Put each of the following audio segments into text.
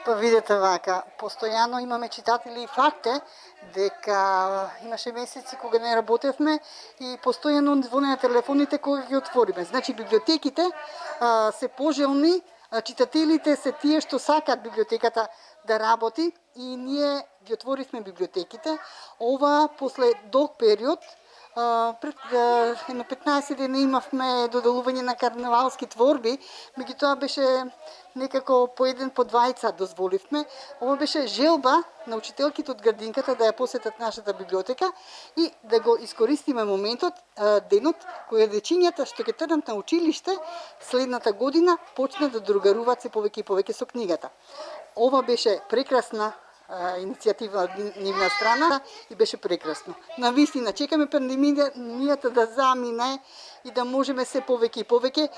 Па видете вака, постојано имаме читатели и факт е дека имаше месеци кога не работевме и постојано звоне на телефоните кога ги отвориме. Значи библиотеките се пожелни, читателите се тие што сакаат библиотеката да работи и ние ги отворивме библиотеките. Ова после долг период, пред едно 15 дена имавме доделување на карнавалски творби, меѓутоа беше некако по еден по двајца дозволивме. Ова беше желба на учителките од градинката да ја посетат нашата библиотека и да го искористиме моментот, денот кој дечињата што ќе тргнат на училиште следната година почнат да другаруваат се повеќе и повеќе со книгата. Ова беше прекрасна иницијатива од нивна страна и беше прекрасно. Навистина, чекаме пандемијата да замине и да можеме се повеќе и повеќе.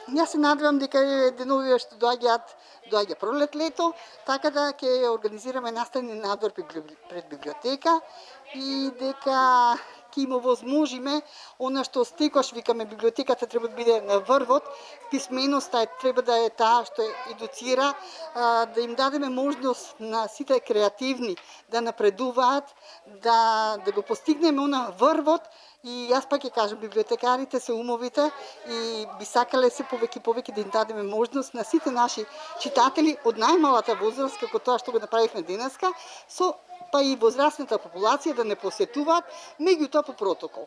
Јас се надевам дека деновиве што доаѓа пролет, лето, така да ќе организираме наставни надвор пред библиотека и дека ќе им овозможиме она што секогаш викаме библиотеката треба да биде на врвот, писменоста треба да е таа што едуцира, да им дадеме можност на сите креативни да напредуваат, да го постигнеме она врвот. И јас пак ќе кажам, библиотекарите се умовите и би сакале се повеќе да им дадеме можност на сите наши читатели од најмалата возраст, како тоа што го направивме денеска, па и возрастната популација да не посетуваат, меѓутоа по протокол.